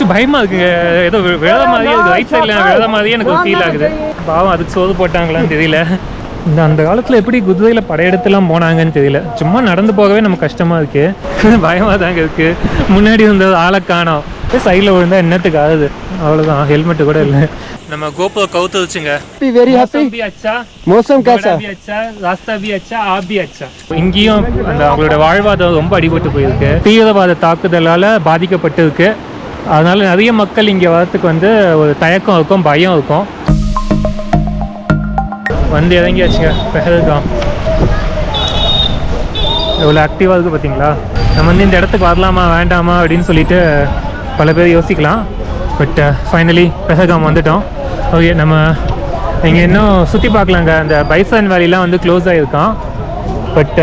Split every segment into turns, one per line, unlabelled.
கொஞ்சம் பயமாக இருக்குங்க. ஏதோ விழத மாதிரியே இருக்குது, ரைட் சைடில் விழத மாதிரியே எனக்கு ஃபீல் ஆகுது. பாவம் அதுக்கு சோது போட்டாங்களான்னு தெரியல. அந்த காலத்தில் எப்படி குதிரையில் படையெடுத்துலாம் போனாங்கன்னு தெரியல. சும்மா நடந்து போகவே நமக்கு கஷ்டமாக இருக்குது, பயமாக தாங்க இருக்குது. முன்னாடி வந்து ஆளை காணோம், சைடில் விழுந்தா என்னத்துக்கு ஆகுது, அவ்வளோதான். ஹெல்மெட்டு கூட இல்லை. நம்ம கோபுர கவுத்து வச்சுங்க.
Very happy.
அச்சா
மோசம் கேசா
அச்சா, ராஸ்தா பி அச்சா, ஆப் பி அச்சா. இங்கேயும் அந்த அவங்களோட வாழ்வாதாரம் ரொம்ப அடிபட்டு போயிருக்கு, தீவிரவாத தாக்குதலால் பாதிக்கப்பட்டிருக்கு. அதனால நிறைய மக்கள் இங்கே வரத்துக்கு வந்து ஒரு தயக்கம் இருக்கும், பயம் இருக்கும். வந்து இறங்கியாச்சுங்க பெஹல்காம். எவ்வளோ ஆக்டிவாக இருக்குது பார்த்தீங்களா. நம்ம வந்து இந்த இடத்துக்கு வரலாமா வேண்டாமா அப்படின்னு சொல்லிட்டு பல பேர் யோசிக்கலாம். பட் ஃபைனலி பெஹல்காம் வந்துட்டோம். ஓகே, நம்ம இங்கே இன்னும் சுற்றி பார்க்கலாங்க. அந்த பைசான் வேலிலாம் வந்து க்ளோஸ் ஆகிருக்கான். பட்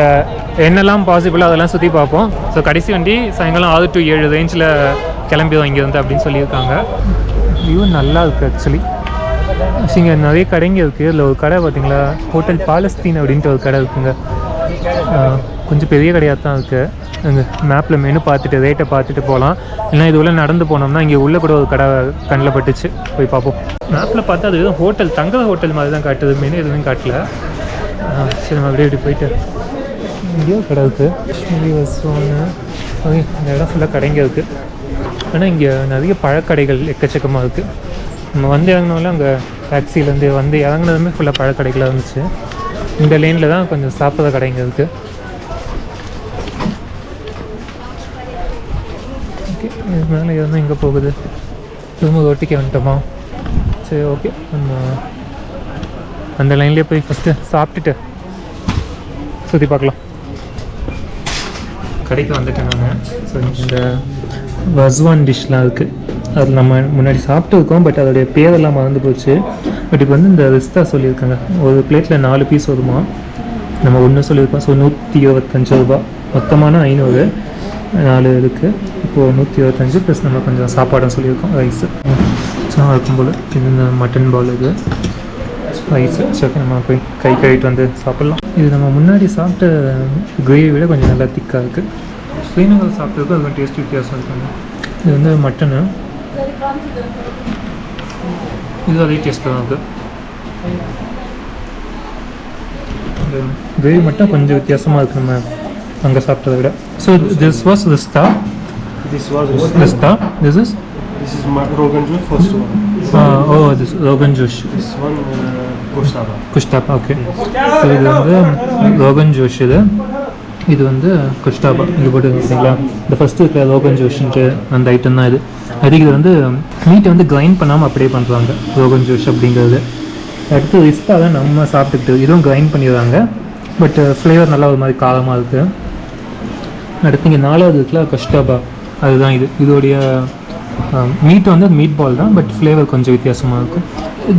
என்னெல்லாம் பாசிபிளோ அதெல்லாம் சுற்றி பார்ப்போம். ஸோ கடைசி வண்டி சாயங்காலம் 6 to 7 ரேஞ்சில் கிளம்பிடும் இங்கேருந்து அப்படின்னு சொல்லியிருக்காங்க. வியூ நல்லா இருக்குது ஆக்சுவலி. இங்கே நிறைய கடைங்க இருக்குது. இதில் ஒரு கடை பார்த்தீங்களா, ஹோட்டல் பாலஸ்தீன் அப்படின்ட்டு ஒரு கடை இருக்குங்க. கொஞ்சம் பெரிய கடையாக தான் இருக்குது. அங்கே மேப்பில் மெனு பார்த்துட்டு ரேட்டை பார்த்துட்டு போகலாம். இல்லைனா இது உள்ள நடந்து போனோம்னா இங்கே உள்ளே கூட ஒரு கடை கண்ணில் பட்டுச்சு, போய் பார்ப்போம். மேப்பில் பார்த்தா அது எதுவும் ஹோட்டல், தங்குற ஹோட்டல் மாதிரி தான் காட்டுது, மெனு எதுவும் காட்டல. சரி, நம்ம அப்படியே இப்படி போயிட்டு இங்கேயோ கடை இருக்குது. காஷ்மீரி வசோன்னு ஓகே, இந்த இடம் ஃபுல்லாக கடைங்க இருக்குது. ஆனால் இங்கே நிறைய பழக்கடைகள் எக்கச்சக்கமாக இருக்குது. நம்ம வந்து இறங்கினாலும் அங்கே டாக்ஸிலேருந்து வந்து இறங்கினதுமே ஃபுல்லாக பழக்கடைகளாக இருந்துச்சு. இந்த லைனில் தான் கொஞ்சம் சாப்பிட்ற கடைங்க இருக்குது. ஓகே, இது மேலே இருந்தால் எங்கே போகுது, திரும்ப ரோட்டிக்கு வந்துட்டோமா. சரி, ஓகே, நம்ம அந்த லைன்லேயே போய் ஃபஸ்ட்டு சாப்பிட்டுட்டு சுற்றி பார்க்கலாம். கடைக்கு வந்துட்டேன் நான். ஸோ இந்த வஸ்வான் டிஷ்லாம் இருக்குது, அது நம்ம முன்னாடி சாப்பிட்டுருக்கோம். பட் அதோடைய பேரெல்லாம் மறந்து போச்சு. பட் இப்போ வந்து இந்த ரிஸ்தா சொல்லியிருக்காங்க. ஒரு பிளேட்டில் 4 பீஸ் வருமா, நம்ம ஒன்று சொல்லியிருக்கோம். ஸோ 125 ரூபா, மொத்தமான 500, 4 இருக்குது. இப்போது 125 ப்ளஸ் நம்ம கொஞ்சம் சாப்பாடும் சொல்லியிருக்கோம், ரைஸு. ஸோ இருக்கும் போல் இது இந்த மட்டன் பால், இது ரைஸு. ஸோ நம்ம போய் கை கழுவிட்டு வந்து சாப்பிட்லாம். இது நம்ம முன்னாடி சாப்பிட்ட கிரேவி விட கொஞ்சம் நல்லா திக்காக இருக்குது. ஸ்ரீநகர் சாப்பிட்றதுக்கு அது டேஸ்ட் வித்தியாசம் இருக்காங்க. இது வந்து மட்டனு, இது அதே டேஸ்ட்டில் தான் இருக்குது. இந்த கிரேவி மட்டும் கொஞ்சம் வித்தியாசமாக இருக்குது நம்ம அங்கே சாப்பிட்டதை விட. So this was ரிஸ்தா.
This was
ரிஸ்தா. This is
Rogan Josh, first one.
Oh, this Rogan Josh.
This one Kushtaba.
Kushtaba, okay. So இது வந்து ரோகன் ஜோஷ், இது வந்து குஷ்டாபா. இங்கே போட்டு பார்த்தீங்களா, இந்த ஃபஸ்ட்டு இருக்கிற ரோகன் ஜோஷ்ன்ட்டு அந்த ஐட்டம் தான் இது. அதுக்கு இது வந்து மீட்டை வந்து கிரைண்ட் பண்ணாமல் அப்படியே பண்ணுறாங்க, ரோகன் ஜோஷ் அப்படிங்கிறது. அடுத்து ரிஸ்தா தான் நம்ம சாப்பிட்டுக்கிட்டு, இதுவும் கிரைண்ட் பண்ணிடுறாங்க. பட் ஃப்ளேவர் நல்லா ஒரு மாதிரி காரமாக இருக்குது. அடுத்து இங்கே 4வது இருக்குல்ல குஷ்டாபா, அதுதான் இது. இதோடைய மீட் வந்து மீட் பால் தான், பட் ஃப்ளேவர் கொஞ்சம் வித்தியாசமாக இருக்கும்.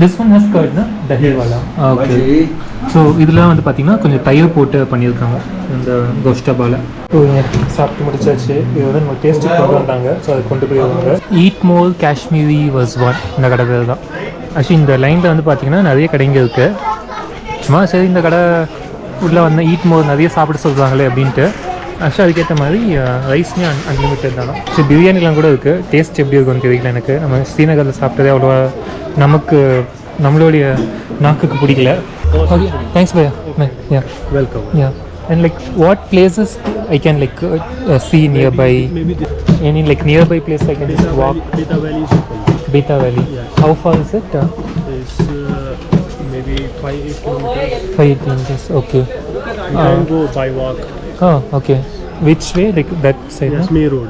திஸ் ஒன் ஹஸ் கர்ட்னா தஹிவாலா. ஓகே, ஸோ இதெல்லாம் வந்து பார்த்திங்கன்னா கொஞ்சம் தயிர் போட்டு பண்ணியிருக்காங்க இந்த கோஷ்டாபாவில். சாப்பிட்டு முடிச்சாச்சு. இது வந்து நம்ம டேஸ்ட்டு கொண்டு வந்தாங்க, ஸோ அதை கொண்டு போய் வருவாங்க. ஈட் மோர் காஷ்மீரி வஸ்வான், இந்த கடை பேர் தான். ஆக்சுவலி இந்த லைனில் வந்து பார்த்திங்கன்னா நிறைய கடைங்க இருக்குது. சும்மா சரி இந்த கடை உள்ளே வந்து ஈட் மோர் நிறைய சாப்பிட சொல்கிறாங்களே அப்படின்ட்டு. ஆக்சுவலாக அதுக்கேற்ற மாதிரி ரைஸ்மே அன்லிமிட்டட் தானே. ஸோ பிரியாணிலாம் கூட இருக்குது. டேஸ்ட் எப்படி இருக்குன்னு தெரியல எனக்கு. நம்ம ஸ்ரீநகரில் சாப்பிட்டதே அவ்வளோவா நமக்கு நம்மளுடைய நாக்குக்கு பிடிக்கல. Okay, thanks Bhaiya. Yeah,
Welcome.
Yeah. And like what places I can like see nearby? Any like nearby place I can just walk?
Beta Valley is open.
Beta Valley.
Yeah.
How far is it?
It's maybe 5-8 kilometers.
5 kilometers. Okay.
You can go by walk.
Oh, okay. Which way? Like that side?
Yes,
No?
main road.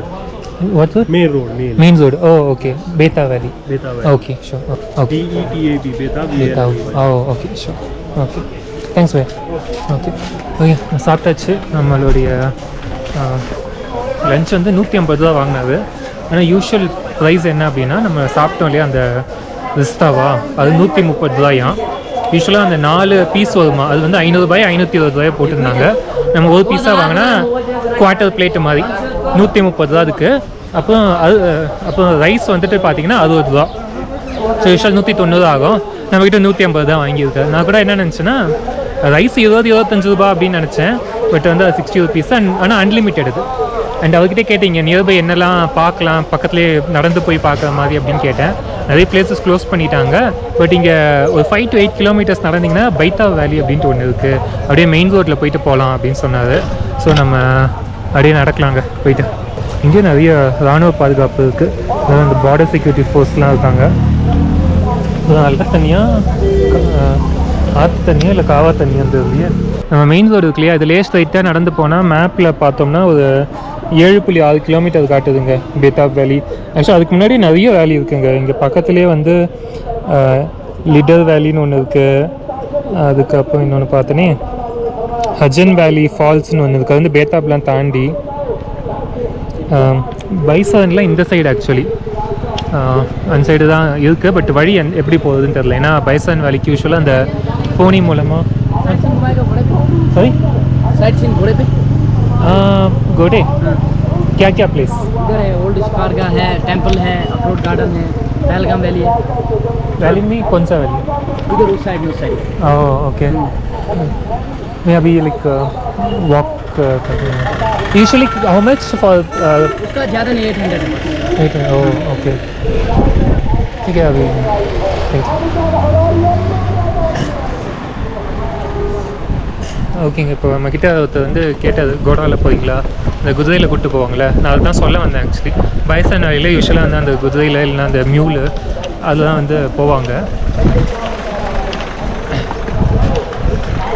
What's that?
Main road, main.
Main road. Oh, okay. Beta Valley.
Beta Valley.
Okay, sure. Okay.
DETAB, Beta
Beta.
Valley.
Oh, okay, sure. Okay. Thanks, bhai. Okay. Okay, சாப்பிட்டாச்சு. நம்மளுடைய lunch வந்து 150 ரூபா வாங்கினது. ஆனால் usual price என்ன அப்படின்னா, நம்ம சாப்பிட்டோம் இல்லையா அந்த ரிஸ்தாவா, அது 130 ரூபாயாம். யூஸ்வலாக அந்த 4 பீஸ் வருமா, அது வந்து 500 ரூபாய் 520 ரூபாய் போட்டிருந்தாங்க. நம்ம ஒரு பீஸாக வாங்கினா குவார்ட்டர் பிளேட்டு மாதிரி 130 ரூபா அதுக்கு. அப்புறம் ரைஸ் வந்துட்டு பார்த்தீங்கன்னா 60 ரூபா. ஸோ யூஸ்வல் 190 ஆகும். நம்மக்கிட்ட 150 தான் வாங்கியிருக்கேன். நான் கூட என்ன நினச்சேன்னா ரைஸ் 20-25 ரூபா அப்படின்னு நினச்சேன். பட் வந்து அது 60 rupees. ஆனால் அன்லிமிட்டட் இது. அண்ட் அவர்கிட்ட கேட்டீங்க நியர்பை என்னெல்லாம் பார்க்கலாம், பக்கத்துலேயே நடந்து போய் பார்க்குற மாதிரி அப்படின்னு கேட்டேன். நிறைய பிளேசஸ் க்ளோஸ் பண்ணிட்டாங்க. பட் இங்கே ஒரு 5 to 8 kilometers நடந்தீங்கன்னா பைத்தா வேலி அப்படின்ட்டு ஒன்று இருக்குது, அப்படியே மெயின் ரோட்டில் போயிட்டு போகலாம் அப்படின்னு சொன்னார். ஸோ நம்ம அப்படியே நடக்கலாங்க போயிட்டு. இங்கேயும் நிறைய இராணுவ பாதுகாப்பு இருக்குது, அதாவது அந்த பார்டர் செக்யூரிட்டி ஃபோர்ஸ்லாம் இருக்காங்க. நல்ல தண்ணியாக ஆற்று தண்ணியா இல்லை காவா தண்ணியான்றது இல்லையா. நம்ம மெயின் ரோடு இருக்கு இல்லையா, இதுலேயே ஸ்ட்ரைட்டாக நடந்து போனால் மேப்பில் பார்த்தோம்னா ஒரு 7.6 கிலோமீட்டர் காட்டுதுங்க பேத்தாப் வேலி. ஆக்சுவலாக அதுக்கு முன்னாடி நிறைய வேலி இருக்குங்க. இங்கே பக்கத்துலேயே வந்து லிடர் வேலின்னு ஒன்று இருக்குது. அதுக்கப்புறம் இன்னொன்று பார்த்தோன்னே ஹஜன் வேலி ஃபால்ஸ்னு ஒன்று இருக்குது. அது வந்து பேத்தாப்லாம் தாண்டி பைசான்லாம் இந்த சைடு ஆக்சுவலி அந்த சைடு தான் இருக்குது. பட் வழி எப்படி போகுதுன்னு தெரில. ஏன்னா பைசான் வேலிக்கு யூஸ்வலாக அந்த போனி மூலமாக सॉरी
साइट सीन घोड़े पे
घोड़े क्या क्या प्लेस
इधर है, ओल्ड शिकारगाह है, टेंपल है, अखरोट गार्डन है, पहलगाम वैली है।
वैली में कौन सा वैली?
इधर उस साइड में, उस साइड।
Oh okay. मैं अभी लाइक वॉक कर रही हूँ। यूजुअली हाउ मच फॉर
उसका ज़्यादा नहीं, 800 है।
ओह ओके ठीक है अभी थैंक यू। ஓகேங்க. இப்போ நம்மக்கிட்ட ஒருத்தர் வந்து கேட்டது கோடாவில் போகிறீங்களா, இந்த குதிரையில் கூப்பிட்டு போவாங்களே, நான் அதுதான் சொல்ல வந்தேன். ஆக்சுவலி பைசான் வேலியில் யூஸ்வலாக வந்து அந்த குதிரையில் இல்லைன்னா அந்த மியூலு அதெல்லாம் வந்து போவாங்க.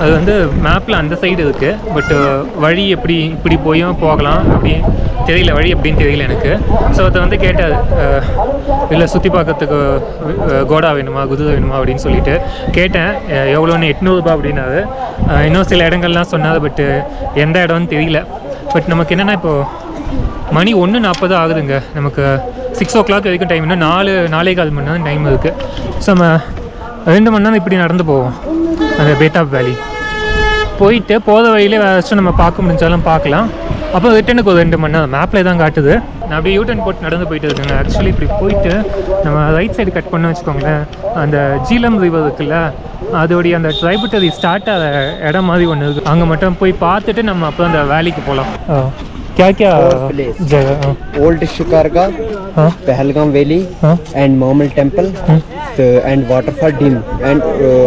அது வந்து மேப்பில் அந்த சைடு இருக்குது. பட் வழி எப்படி இப்படி போயும் போகலாம் அப்படி தெரியல, வழி எப்படின்னு தெரியல எனக்கு. ஸோ அதை வந்து கேட்டார், இல்லை சுற்றி பார்க்கறதுக்கு கோடா வேணுமா குதிரை வேணுமா அப்படின்னு சொல்லிட்டு கேட்டேன். எவ்வளோன்னு 800 ரூபா அப்படின்னாரு. இன்னும் சில இடங்கள்லாம் சொன்னார், பட்டு எந்த இடம்னு தெரியல. பட் நமக்கு என்னென்னா இப்போது மணி 1:40 ஆகுதுங்க. நமக்கு 6 o'clock வரைக்கும் டைம், இன்னும் 4.25 மணி நேரம் டைம் இருக்குது. ஸோ நம்ம 2 மணி நேரம் இப்படி நடந்து போவோம் அந்த பேத்தாப் வேலி. போயிட்டு போகிற வழியிலே வேறு நம்ம பார்க்க முடிஞ்சாலும் பார்க்கலாம். அப்புறம் ரிட்டனுக்கு ஒரு 2 மணி நேரம் மேப்பில் தான் காட்டுது. நான் அப்படியே யூட்டன் போட்டு நடந்து போயிட்டு இருக்கேங்க. ஆக்சுவலி இப்படி போயிட்டு நம்ம ரைட் சைடு கட் பண்ண வச்சுக்கோங்களேன், அந்த ஜீலம் ரிவர் இருக்குல்ல, அதோடைய அந்த ட்ரைபுட்டரி ஸ்டார்ட் ஆகிற இடம் மாதிரி ஒன்று இருக்குது. அங்கே மட்டும் போய் பார்த்துட்டு நம்ம அப்புறம் அந்த வேலிக்கு போகலாம். क्या क्या जगह?
Old Shikargah, Pahalgam valley and Mamal temple and waterfall डीम एंड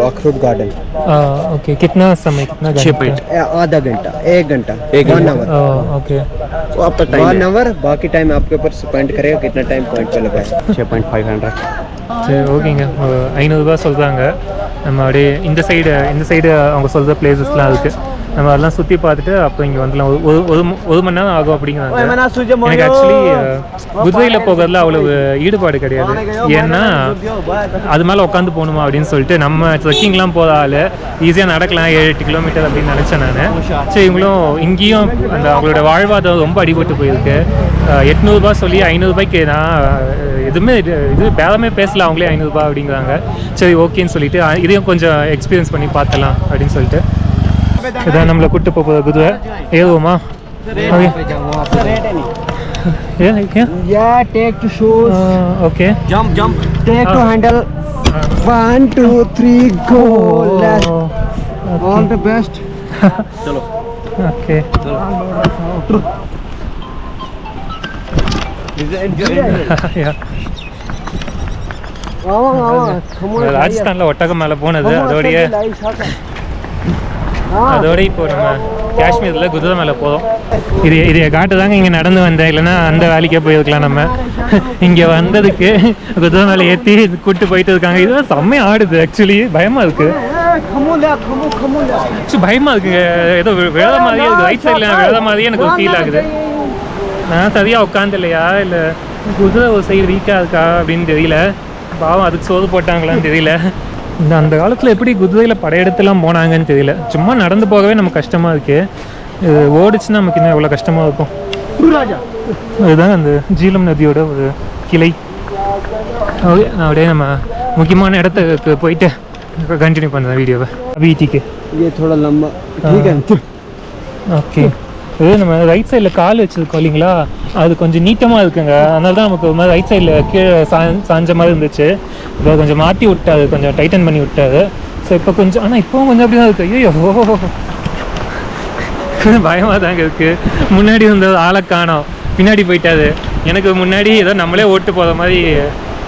अखरोट गार्डन।
ओके कितना समय, कितना घंटा?
आधा घंटा, 1 घंटा, 1 आवर।
ओके
तो आपका टाइम 1 आवर, बाकी टाइम आपके ऊपर स्पेंड करेगा कितना टाइम पॉइंट पे लगा है। 6.500।
சரி ஓகேங்க. 500 ரூபா சொல்கிறாங்க. நம்ம அப்படியே இந்த சைடு அவங்க சொல்கிற பிளேசஸ்லாம் இருக்குது. நம்ம அதெல்லாம் சுற்றி பார்த்துட்டு அப்போ இங்கே வந்துடலாம். ஒரு மணி நேரம் ஆகும் அப்படிங்கிறாங்க. எனக்கு ஆக்சுவலி குதிரையில் போகிறதுல அவ்வளவு ஈடுபாடு கிடையாது. ஏன்னா அது மேலே உட்காந்து போகணுமா அப்படின்னு சொல்லிட்டு நம்ம ட்ரெக்கிங்லாம் போகிற ஆள் ஈஸியாக நடக்கலாம் 7-8 கிலோமீட்டர் அப்படின்னு நினச்சேன் நான். சரி இவங்களும் இங்கேயும் அந்த அவங்களோட வாழ்வாதாரம் ரொம்ப அடிபட்டு போயிருக்கு. 800 ரூபா சொல்லி 500 ரூபாய்க்கு நான் எதுவுமே இது பேரமே பேசல, அவங்களே 500 ரூபா அப்படிங்கிறாங்க. சரி ஓகேன்னு சொல்லிட்டு இதையும் கொஞ்சம் எக்ஸ்பீரியன்ஸ் பண்ணி பார்த்தலாம் அப்படின்னு சொல்லிட்டு இதான் நம்மளை கூப்பிட்டு போகிற குதிரை. ஏறுவோமா?
Take to shoes,
okay
jump take to handle, 1 2 3 go, all the best. चलो
ओके ராஜஸ்தானில் ஒட்டகம் மேலே போனது அதோட இப்போ நம்ம காஷ்மீரில் குதிரை மேலே போதும். இதை காட்டுதாங்க இங்கே நடந்து வந்தேன், இல்லைன்னா அந்த வேலைக்கே போயிருக்கலாம். நம்ம இங்கே வந்ததுக்கு குதிரை மேலே ஏற்றி கூப்பிட்டு போயிட்டு இருக்காங்க. இதுதான் செம்மையாக ஆடுது. ஆக்சுவலி பயமாக இருக்குது, பயமாக இருக்குங்க. ஏதோ விழத மாதிரியே இருக்குது. ரைட் சைடில் விழத மாதிரியே எனக்கு ஒரு ஃபீல் ஆகுது. நான் சரியாக உட்காந்து இல்லையா, இல்லை குதிரை ஒரு சைடு வீக்காக இருக்கா அப்படின்னு தெரியல. பாவம் அதுக்கு சோறு போட்டாங்களான்னு தெரியல. அந்த காலத்தில் எப்படி குதிரையில் படையெடுத்துலாம் போனாங்கன்னு தெரியல. சும்மா நடந்து போகவே நமக்கு கஷ்டமாக இருக்குது. ஓடிச்சுன்னா நமக்கு இன்னும் எவ்வளோ கஷ்டமாக இருக்கும். அதுதான் அந்த ஜீலம் நதியோட ஒரு கிளை. ஓகே நான் அப்படியே நம்ம முக்கியமான இடத்துக்கு போயிட்டு கண்டினியூ பண்ணுறேன் வீடியோவை. வீட்டுக்கு ஓகே இது நம்ம ரைட் சைடில் கால் வச்சுருக்கோம் இல்லைங்களா, அது கொஞ்சம் நீட்டமாக இருக்குங்க. அதனால தான் நமக்கு ஒரு மாதிரி ரைட் சைடில் கீழே சாஞ்ச மாதிரி இருந்துச்சு. இப்போ கொஞ்சம் மாற்றி விட்டாது, கொஞ்சம் டைட்டன் பண்ணி விட்டாது. ஸோ இப்போ கொஞ்சம், ஆனால் இப்போவும் கொஞ்சம் அப்படி தான் இருக்குது. ஐயோ பயமாக தாங்க இருக்குது. முன்னாடி வந்தது ஆளை காணோம், பின்னாடி போயிட்டாது. எனக்கு முன்னாடி ஏதோ நம்மளே ஓட்டு போகிற மாதிரி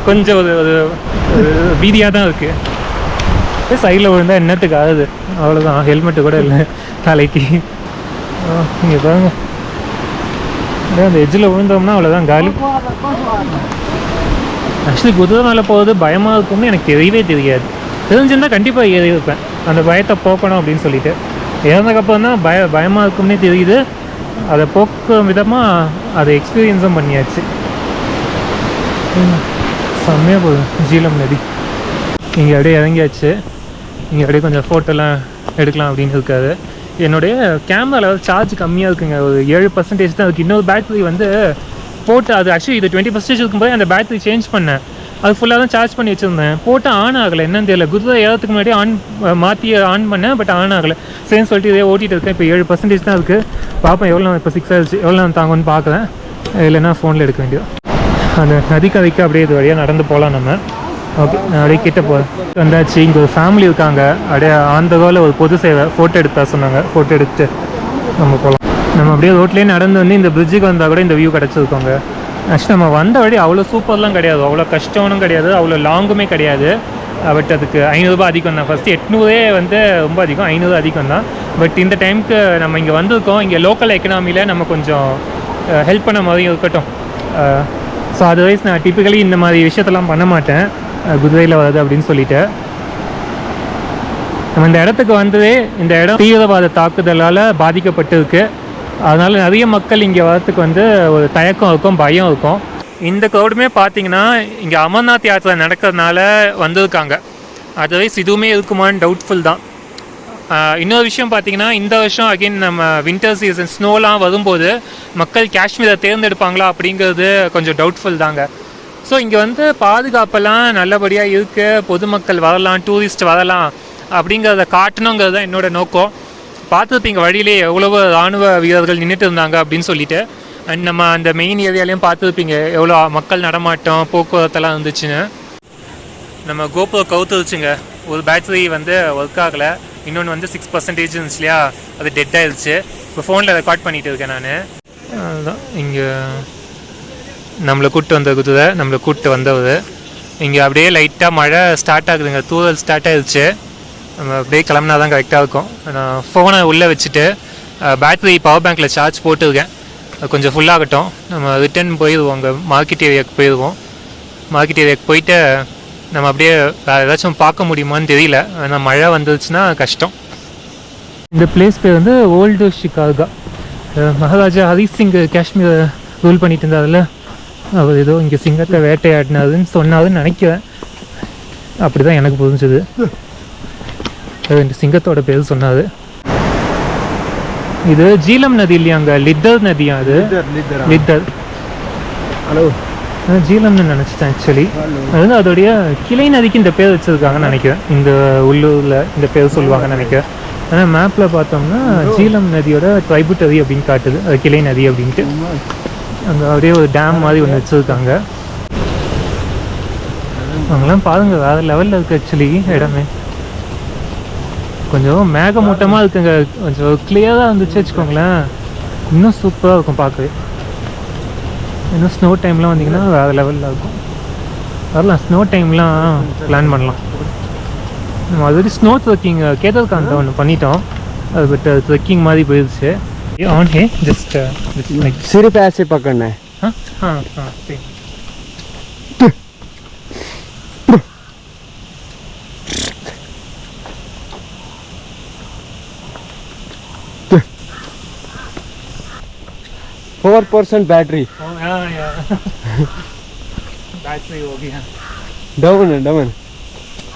கொஞ்சம் ஒரு பீதியாக தான் இருக்குது. சைடில் விழுந்தால் என்னத்துக்கு ஆகுது, அவ்வளோதான். ஹெல்மெட்டு கூட இல்லை தலைக்கு. இங்கே பாருங்க, அந்த எட்ஜில் விழுந்தோம்னா அவ்வளோதான் காலி. ஆக்சுவலி குதிரை மேலே போகிறது பயமாக இருக்கும்னு எனக்கு தெரியவே தெரியாது. தெரிஞ்சிருந்தால் கண்டிப்பாக ஏறி இருப்பேன், அந்த பயத்தை போக்கணும் அப்படின்னு சொல்லிட்டு. ஏறினதுக்கப்புறம் தான் பயமாக இருக்கும்னே தெரியுது. அதை போக்க விதமாக அதை எக்ஸ்பீரியன்ஸும் பண்ணியாச்சு. செம்மையாக போதும் ஜீலம் நதி. இங்கே அப்படியே இறங்கியாச்சு. இங்கே அப்படியே கொஞ்சம் ஃபோட்டோலாம் எடுக்கலாம் அப்படின்னு இருக்காது. என்னுடைய கேமராவில் சார்ஜ் கம்மியாக இருக்குங்க, ஒரு 7% தான் இருக்குது. இன்னொரு பேட்டரி வந்து போட்டு, அது ஆக்சுவலி இது 20% இருக்கும்போது அந்த பேட்டரி சேஞ்ச் பண்ணேன். அது ஃபுல்லாக தான் சார்ஜ் பண்ணி வச்சுருந்தேன். போட்டு ஆன் ஆகலை, என்னன்னு தெரியல. குதிரை ஏறதுக்கு முன்னாடி மாற்றி ஆன் பண்ணேன், பட் ஆன் ஆகலை. சரின்னு சொல்லிட்டு இதே ஓட்டிகிட்டு இருக்கேன். இப்போ 7% தான் இருக்குது. பார்ப்பேன் எவ்வளோ நான் இப்போ 6 ஆகிடுச்சு, எவ்வளோ நான் தாங்கன்னு பார்க்குறேன். இல்லைன்னா ஃபோனில் எடுக்க வேண்டியது. அந்த நதிக்கரைக்கு அப்படியே இது வழியாக நடந்து போகலாம் நம்ம. ஓகே, நான் அப்படியே கிட்ட போகிறேன். வந்தாச்சு. இங்கே ஒரு ஃபேமிலி இருக்காங்க, அப்படியே ஆந்தகோவில் ஒரு பொது சேவை ஃபோட்டோ எடுத்தா சொன்னாங்க. ஃபோட்டோ எடுத்துட்டு நம்ம போகலாம். நம்ம அப்படியே ரோட்லேயே நடந்து வந்து இந்த பிரிட்ஜுக்கு வந்தால் கூட இந்த வியூ கிடச்சிருக்கோங்க. ஆக்சுவலி நம்ம வந்த வழி அவ்வளோ சூப்பர்லாம் கிடையாது, அவ்வளோ கஷ்டம்னும் கிடையாது, அவ்வளோ லாங்குமே கிடையாது. பட் அதுக்கு 500 ரூபாய் அதிகம் தான். ஃபஸ்ட்டு 800 வந்து ரொம்ப அதிகம், 500 அதிகம் தான். பட் இந்த டைமுக்கு நம்ம இங்கே வந்திருக்கோம். இங்கே லோக்கல் எக்கனாமியில் நம்ம கொஞ்சம் ஹெல்ப் பண்ண மாதிரியும் இருக்கட்டும். ஸோ அதர்வைஸ் நான் டிப்பிக்கலி இந்த மாதிரி விஷயத்தெல்லாம் பண்ண மாட்டேன், குதிரையில் வருது அப்படின்னு சொல்லிட்டு. நம்ம இந்த இடத்துக்கு வந்ததே, இந்த இடம் தீவிரவாத தாக்குதலால் பாதிக்கப்பட்டிருக்கு. அதனால் நிறைய மக்கள் இங்கே வரத்துக்கு வந்து ஒரு தயக்கம் இருக்கும், பயம் இருக்கும். இந்த க்ரௌடுமே பார்த்தீங்கன்னா இங்கே அமர்நாத் யாத்திரை நடக்கிறதுனால வந்திருக்காங்க. அதர்வைஸ் இதுவுமே இருக்குமான்னு டவுட்ஃபுல் தான். இன்னொரு விஷயம் பார்த்தீங்கன்னா, இந்த வருஷம் அகெயின் நம்ம வின்டர் சீசன் ஸ்னோலாம் வரும்போது மக்கள் காஷ்மீரை தேர்ந்தெடுப்பாங்களா அப்படிங்கிறது கொஞ்சம் டவுட்ஃபுல் தாங்க. ஸோ இங்கே வந்து பாதுகாப்பெல்லாம் நல்லபடியாக இருக்குது, பொதுமக்கள் வரலாம், டூரிஸ்ட் வரலாம் அப்படிங்கிறத காட்டணுங்கிறது தான் என்னோட நோக்கம். பார்த்துருப்பீங்க வழியிலே எவ்வளவு இராணுவ வீரர்கள் நின்றுட்டு இருந்தாங்க அப்படின்னு சொல்லிட்டு. அண்ட் நம்ம அந்த மெயின் ஏரியாலையும் பார்த்துருப்பீங்க எவ்வளோ மக்கள் நடமாட்டம், போக்குவரத்தெல்லாம் இருந்துச்சுன்னு. நம்ம கோப்ரோ கவுத்துருச்சுங்க, ஒரு பேட்டரி வந்து ஒர்க் ஆகலை, இன்னொன்று வந்து 6% இருந்துச்சு இல்லையா, அது டெட் ஆயிடுச்சு. இப்போ ஃபோனில் ரெக்கார்ட் பண்ணிகிட்டு இருக்கேன் நான். அதுதான் இங்கே நம்மளை கூப்பிட்டு வந்த குதிரை, நம்மளை கூப்பிட்டு வந்தவர். இங்கே அப்படியே லைட்டாக மழை ஸ்டார்ட் ஆகுதுங்க, தூரல் ஸ்டார்ட் ஆகிடுச்சு. நம்ம அப்படியே கிளம்புனா தான் கரெக்டாக இருக்கும். நான் ஃபோனை உள்ளே வச்சுட்டு பேட்டரி பவர் பேங்க்கில் சார்ஜ் போட்டுருக்கேன், அது கொஞ்சம் ஃபுல்லாகட்டும். நம்ம ரிட்டன் போயிடுவோம், அங்கே மார்க்கெட் ஏரியாவுக்கு போயிடுவோம். மார்க்கெட் ஏரியாவுக்கு போயிட்டு நம்ம அப்படியே வேறு ஏதாச்சும் பார்க்க முடியுமான்னு தெரியல, ஆனால் மழை வந்துருச்சுன்னா கஷ்டம். இந்த பிளேஸ் பேர் வந்து ஓல்டு ஷிகாகா. மகாராஜா ஹரிஸ் சிங் காஷ்மீரை ரூல் பண்ணிட்டு இருந்தார்ல, அவர் ஏதோ இங்கே சிங்கத்தை வேட்டையாடினாருன்னு சொன்னாருன்னு நினைக்கிறேன். அப்படி தான் எனக்கு புரிஞ்சுது. இந்த சிங்கத்தோட பேர் சொன்னார். இது ஜீலம் நதி இல்லையாங்க, லித்தர் நதியா? அது லித்தர். ஹலோ, ஜீலம்னு நினச்சிட்டேன் ஆக்சுவலி. அது வந்து அதோடைய கிளை நதிக்கு இந்த பேர் வச்சுருக்காங்கன்னு நினைக்கிறேன். இந்த உள்ளூரில் இந்த பேர் சொல்லுவாங்கன்னு நினைக்கிறேன். ஆனால் மேப்பில் பார்த்தோம்னா ஜீலம் நதியோட ட்ரைபுட்டரி அப்படின்னு காட்டுது, அது கிளை நதி அப்படின்ட்டு. அங்கே அப்படியே ஒரு டேம் மாதிரி ஒன்று வச்சுருக்காங்க. அவங்களாம் பாருங்கள், வேறு லெவலில் இருக்குது ஆக்சுவலி இடமே. கொஞ்சம் மேகமூட்டமாக இருக்குங்க, கொஞ்சம் கிளியராக இருந்துச்சு வச்சுக்கோங்களேன், இன்னும் சூப்பராக இருக்கும் பார்க்கவே. இன்னும் ஸ்னோ டைம்லாம் வந்தீங்கன்னா வேறு லெவலில் இருக்கும். வரலாம், ஸ்னோ டைம்லாம் பிளான் பண்ணலாம். நம்ம ஆல்ரெடி ஸ்னோ ட்ரெக்கிங் கேதார்காந்த் ஒன்று பண்ணிட்டோம், அது பட் ட்ரெக்கிங் மாதிரி போயிடுச்சு. ஆன் ஹே ஜஸ்ட்
सिर्फ ऐसे पकड़ना है.
हाँ हाँ हाँ ठीक.
%4 बैटरी.
बैटरी हो गया.
डाउन.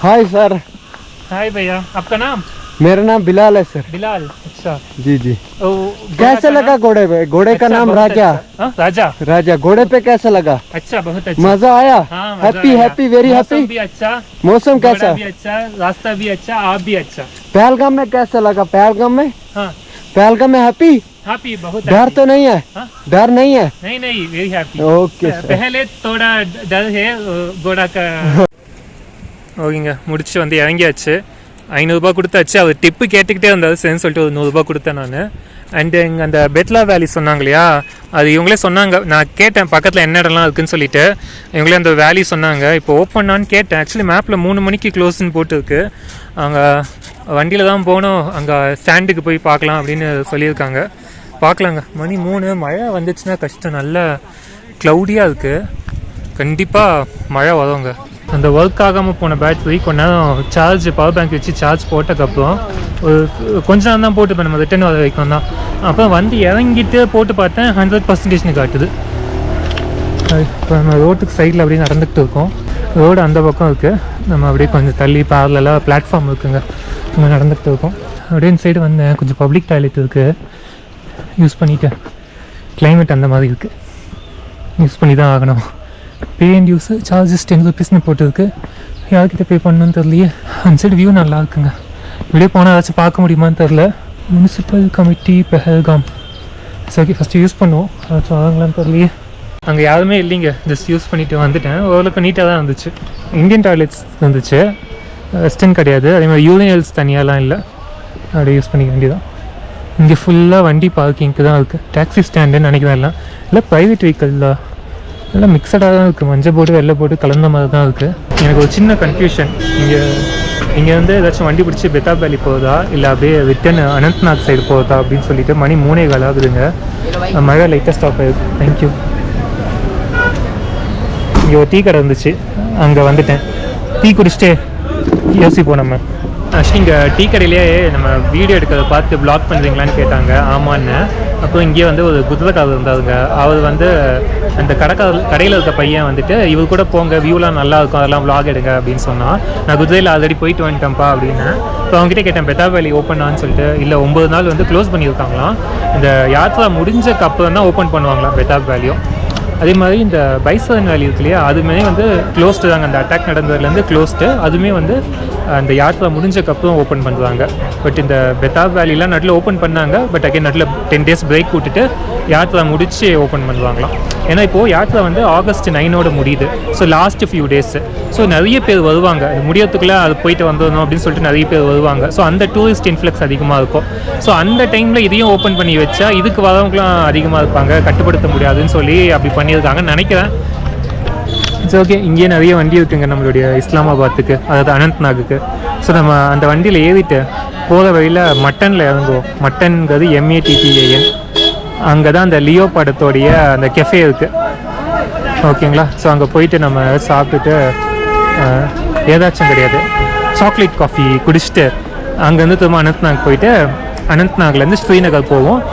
Hi sir.
हाय भैया, आपका नाम?
मेरा नाम बिलाल है सर.
बिलाल, अच्छा
जी.
कैसा
लगा घोड़े पे? घोड़े का नाम राजा.
राजा.
घोड़े पे कैसा लगा?
अच्छा, बहुत अच्छा.
मजा आया?
हाँ,
हैप्पी वेरी हैप्पी.
भी अच्छा,
मौसम कैसा?
भी अच्छा, रास्ता भी अच्छा, आप भी अच्छा.
पहलगाम में कैसा लगा? पहलगाम में हैप्पी.
हैप्पी, बहुत.
डर तो नहीं है? डर नहीं है?
नहीं, वेरी हैप्पी.
ओके.
पहले थोड़ा डर है घोड़ा का. ஓகேங்க, முடிச்சு வந்து இறங்கியாச்சு. 500 ரூபாய் கொடுத்தாச்சு. அவர் டிப்பு கேட்டுக்கிட்டே இருந்தார், சரின்னு சொல்லிட்டு ஒரு 100 ரூபாய் கொடுத்தேன் நான். அண்டு இங்கே அந்த பெத்லா வேலி சொன்னாங்க இல்லையா, அது இவங்களே சொன்னாங்க. நான் கேட்டேன் பக்கத்தில் என்ன இடம்லாம் இருக்குதுன்னு சொல்லிட்டு, இவங்களே அந்த வேலி சொன்னாங்க. இப்போ ஓப்பனான்னு கேட்டேன். ஆக்சுவலி மேப்பில் 3 மணிக்கு க்ளோஸ்ன்னு போட்டுருக்கு. அங்கே வண்டியில் தான் போகணும், அங்கே ஸ்டாண்டுக்கு போய் பார்க்கலாம் அப்படின்னு சொல்லியிருக்காங்க. பார்க்கலாங்க. மணி 3, மழை வந்துச்சுன்னா கஷ்டம். நல்ல க்ளவுடியாக இருக்குது. கண்டிப்பாக மழை வருங்க. அந்த ஒர்க் ஆகாமல் போன பேட்டரி கொஞ்ச நேரம் சார்ஜ் பவர் பேங்க் வச்சு சார்ஜ் போட்டதுக்கப்புறம் ஒரு கொஞ்ச நேரம் தான் போட்டுப்பேன், நம்ம ரிட்டன் வர வரைக்கும் தான். அப்புறம் வந்து இறங்கிட்டு போட்டு பார்த்தேன் 100%ன்னு காட்டுது. இப்போ நம்ம ரோட்டுக்கு சைடில் அப்படியே நடந்துகிட்டு இருக்கோம். ரோடு அந்த பக்கம் இருக்குது, நம்ம அப்படியே கொஞ்சம் தள்ளி பார்லலாம் பிளாட்ஃபார்ம் இருக்குங்க, அங்கே நடந்துகிட்டு இருக்கோம். அப்படியே இந்த சைடு வந்தேன். கொஞ்சம் பப்ளிக் டாய்லெட் இருக்குது, யூஸ் பண்ணிவிட்டேன். கிளைமேட் அந்த மாதிரி இருக்குது, யூஸ் பண்ணி தான் ஆகணும். பே அண்ட் யூஸு சார்ஜஸ் 10 rupeesன்னு போட்டுருக்கு. யார்கிட்ட பே பண்ணணுன்னு தெரியலையே. அந்த சைடு வியூ நல்லா இருக்குங்க. இப்படியே போனால் ஏதாச்சும் பார்க்க முடியுமான்னு தெரில. Municipal committee Pahalgam. சரி, ஃபஸ்ட்டு யூஸ் பண்ணுவோம், ஏதாச்சும் வாங்கலான்னு தெரியலையே. அங்கே யாருமே இல்லைங்க, ஜஸ்ட் யூஸ் பண்ணிவிட்டு வந்துட்டேன். ஓரளவுக்கு நீட்டாக தான் இருந்துச்சு. இந்தியன் டாய்லெட்ஸ் இருந்துச்சு, வெஸ்டர்ன் கிடையாது. அதே மாதிரி யூரினல்ஸ் தனியாலாம் இல்லை, அப்படியே யூஸ் பண்ணிக்க வேண்டியதான். இங்கே ஃபுல்லாக வண்டி பார்க்கிங்க்கு தான் இருக்குது. டாக்ஸி ஸ்டாண்டுன்னு நினைக்கிறேன். இல்லை ப்ரைவேட் வெஹிக்கிள் தான், எல்லாம் மிக்சடாக தான் இருக்குது. மஞ்சள் போட்டு வெள்ளை போட்டு கலந்த மாதிரி தான் இருக்குது. எனக்கு ஒரு சின்ன கன்ஃபியூஷன். இங்கே வந்து ஏதாச்சும் வண்டி பிடிச்சி பெத்தாப் வேலி போகுதா, இல்லை அப்படியே ரிட்டன் அனந்த்நாக் சைடு போகுதா அப்படின்னு சொல்லிட்டு மணி 3:15 ஆகுதுங்க. மழை லைட்டாக ஸ்டாப் ஆகிருக்கு. தேங்க்யூ. இங்கே ஒரு டீ கடை இருந்துச்சு, அங்கே வந்துட்டேன். டீ குடிச்சிட்டே யோசிப்போம் நம்ம. ஆக்சுவலி இங்கே டீ கடையிலே நம்ம வீடியோ எடுக்கிறத பார்த்து ப்ளாக் பண்ணுறீங்களான்னு கேட்டாங்க. ஆமான்னு. அப்புறம் இங்கே வந்து ஒரு குதிரைக்காரர் இருந்தாருங்க. அவர் வந்து அந்த கடையில் இருக்க பையன் வந்துட்டு இவர் கூட போங்க, வியூலாம் நல்லா இருக்கும், அதெல்லாம் வ்ளாக் எடுங்க அப்படின்னு சொன்னால், நான் குதிரையில் ஆல்ரெடி போயிட்டு வந்துட்டேன்ப்பா அப்படின்னு. இப்போ அவங்ககிட்ட கேட்டேன் பெத்தாப் வேலி ஓப்பனான்னு சொல்லிட்டு. இல்லை, 9 நாள் வந்து க்ளோஸ் பண்ணியிருக்காங்களாம். இந்த யாத்திரா முடிஞ்சக்கு அப்புறம் தான் ஓப்பன் பண்ணுவாங்களாம் பெத்தாப் வேலியும். அதே மாதிரி இந்த பைசன் வேலி இருக்கு இல்லையா, அதுவுமே வந்து க்ளோஸ்டு தாங்க. அந்த அட்டாக் நடந்ததுலேருந்து க்ளோஸ்டு. அதுவுமே வந்து அந்த யாத்திரா முடிஞ்சக்கப்புறம் ஓப்பன் பண்ணுவாங்க. பட் இந்த பெத்தாப் வேலிலாம் நட்டில் ஓப்பன் பண்ணாங்க. பட் அகைன் நட்டில் 10 days பிரேக் விட்டுட்டு யாத்திரா முடிச்சு ஓப்பன் பண்ணுவாங்களாம். ஏன்னா இப்போது யாத்திரா வந்து August 9 முடியுது. So last few days. So நிறைய பேர் வருவாங்க. அது முடியறதுக்குள்ளே அது போயிட்டு வந்துடணும் அப்படின்னு சொல்லிட்டு நிறைய பேர் வருவாங்க. ஸோ அந்த டூரிஸ்ட் இன்ஃப்ளக்ஸ் அதிகமாக இருக்கும். ஸோ அந்த டைமில் இதையும் ஓப்பன் பண்ணி வச்சா இதுக்கு வரவங்களாம் அதிகமாக இருப்பாங்க, கட்டுப்படுத்த முடியாதுன்னு சொல்லி அப்படி பண்ணியிருக்காங்கன்னு நினைக்கிறேன். It's okay. இங்கேயே நிறைய வண்டி இருக்குங்க நம்மளுடைய இஸ்லாமாபாத்துக்கு, அதாவது அனந்த்நாகுக்கு. ஸோ நம்ம அந்த வண்டியில் ஏறிட்டு போகிற வழியில் மட்டனில் இறங்குவோம். மட்டன்கிறது MATTAN. அங்கே தான் அந்த லியோ படத்தோடைய அந்த கெஃபே இருக்குது. ஓகேங்களா? ஸோ அங்கே போயிட்டு நம்ம சாப்பிட்டுட்டு ஏதாச்சும் கிடையாது, சாக்லேட் காஃபி குடிச்சிட்டு அங்கேருந்து திரும்ப அனந்த்நாக் போயிட்டு அனந்த்நாக்லேருந்து ஸ்ரீநகர் போவோம்.